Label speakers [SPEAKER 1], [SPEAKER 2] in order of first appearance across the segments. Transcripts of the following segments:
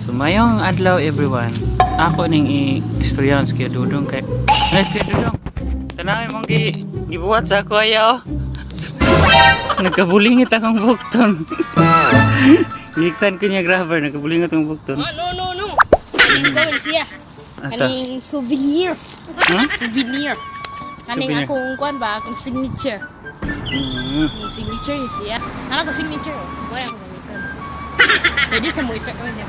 [SPEAKER 1] So mayong adlaw everyone. Ako ning i-istoryahan sa Dudong kay Kuya Dudong. Tanawin mong gibuhat sa ako ayaw. Nagkabulingit akong bukton. Higtan ko niya grabber, nagkabulingit akong bukton.
[SPEAKER 2] No. Gawin siya. Kaning souvenir.
[SPEAKER 1] Huh?
[SPEAKER 2] Souvenir. Kaning
[SPEAKER 1] Souvenir.
[SPEAKER 2] akong kuan ba, akong signature. Yung signature niya siya. Ano ko signature? Wala akong gamitan. Pwede sa mo effect naman niya.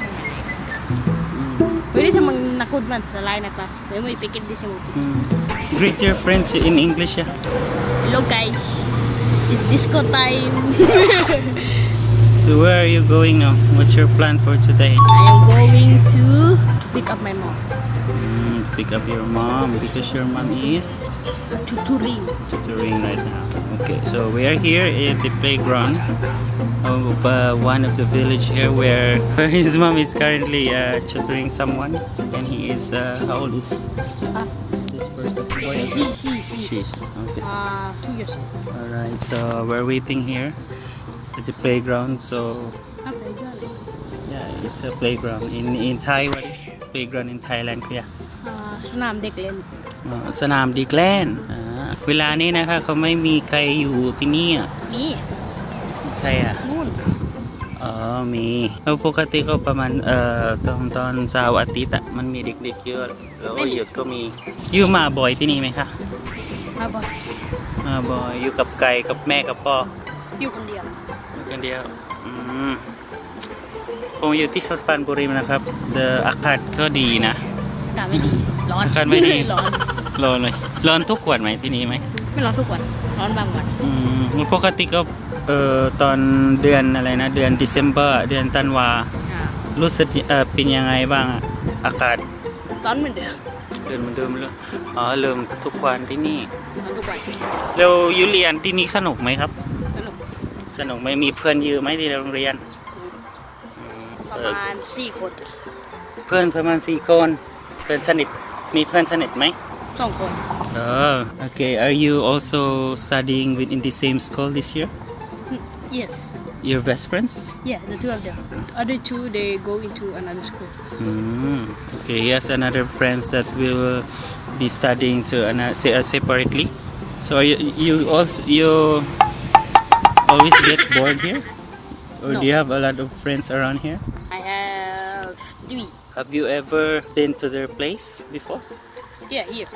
[SPEAKER 2] Pwede sa mga nakod man sa line na ta. Pwede mo ipikit din siya mo.
[SPEAKER 1] Greet your friends in English ya.
[SPEAKER 2] Hello guys. It's disco time.
[SPEAKER 1] So where are you going now? What's your plan for today?
[SPEAKER 2] I am going to pick up my mom.
[SPEAKER 1] Pick up your mom because your mom is
[SPEAKER 2] Tutoring.
[SPEAKER 1] tutoring right now. Okay, so we are here at the playground of one of the village here where his mom is currently tutoring someone, and he is how old is this person? Boy,
[SPEAKER 2] She.
[SPEAKER 1] she's okay.
[SPEAKER 2] 2 years.
[SPEAKER 1] All right, so we're waiting here at the playground. So yeah, it's a playground in Thai. What is playground in Thailand? Yeah.
[SPEAKER 2] สนามเด็กเล่น
[SPEAKER 1] สนามเด็กเล่นเวลานี้นะคะเขาไม่มีใครอยู่ที่นี่อ่ะ
[SPEAKER 2] นี่
[SPEAKER 1] ใครอ่ะ
[SPEAKER 2] นู่น
[SPEAKER 1] อ๋อมีแล้วปกติก็ประมาณตอนเสาร์อาทิตย์อ่ะมันมีเด็กๆเยอะแล้วก็หยุดก็มีอยู่มาบ่อยที่นี่ไหมคะ
[SPEAKER 2] มาบ่อย
[SPEAKER 1] มาบ่อยอยู่กับไก่กับแม่กับพ่อ
[SPEAKER 2] อยู่คนเดียว
[SPEAKER 1] อยู่คนเดียวผมอยู่ที่สุพรรณบุรีนะครับอากาศก็ดีนะ
[SPEAKER 2] อากาศไม่ดี ร้อน
[SPEAKER 1] อากาศไม่ดี
[SPEAKER 2] ร้อน
[SPEAKER 1] ร้อนเลยร้อนทุกวันไหมที่นี่ไหม
[SPEAKER 2] ไม่ร้อนทุกวัน ร้อนบางวัน
[SPEAKER 1] ปกติก็ตอนเดือนอะไรนะเดือน December เดือนธันวารู้สึกเป็นยังไงบ้างอะอากาศ
[SPEAKER 2] ร้อนเหมือนเดิม
[SPEAKER 1] เริ่มเหมือนเดิมเลยเริ่มทุกวันที่นี่
[SPEAKER 2] ร้อนทุกวัน
[SPEAKER 1] แล้วยูเรียนที่นี่สนุกไหมครับ
[SPEAKER 2] สนุก
[SPEAKER 1] สนุกไหมมีเพื่อนเยอะไหมที่โรงเรียน
[SPEAKER 2] ประมาณ4 คน
[SPEAKER 1] เพื่อนประมาณ4 คนเพื่อนสนิทมีเพื่อนสนิทไหม
[SPEAKER 2] 2 คน
[SPEAKER 1] Okay. Are you also studying in the same school this year?
[SPEAKER 2] yes
[SPEAKER 1] Your best friends?
[SPEAKER 2] yeah the 2 of them other 2 they go into another school
[SPEAKER 1] Okay, he has another friends that will be studying to separately. So you always get bored here, or
[SPEAKER 2] No.
[SPEAKER 1] do you have a lot of friends around here?
[SPEAKER 2] I have 3
[SPEAKER 1] Have you ever been to their place before?
[SPEAKER 2] yeah here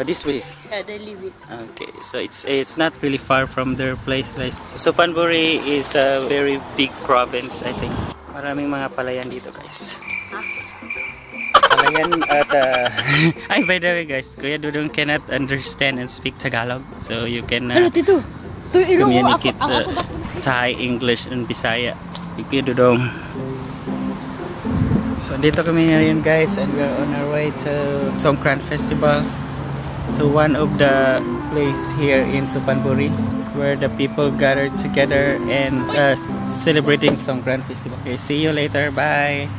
[SPEAKER 1] This place.
[SPEAKER 2] they live it
[SPEAKER 1] Okay, so it's not really far from their place. Like Suphanburi is a very big province, I think. Maraming mga palayan dito, guys. Palayan at ay, by the way, guys, Kuya Dudong cannot understand and speak Tagalog, so you can
[SPEAKER 2] ano tito
[SPEAKER 1] communicate Thai, English, and Bisaya. Kuya Dudong. So dito kami ngayon, guys, and we're on our way to Songkran Festival, to one of the place here in Suphanburi where the people gathered together and celebrating Songkran Festival. Okay, see you later. Bye.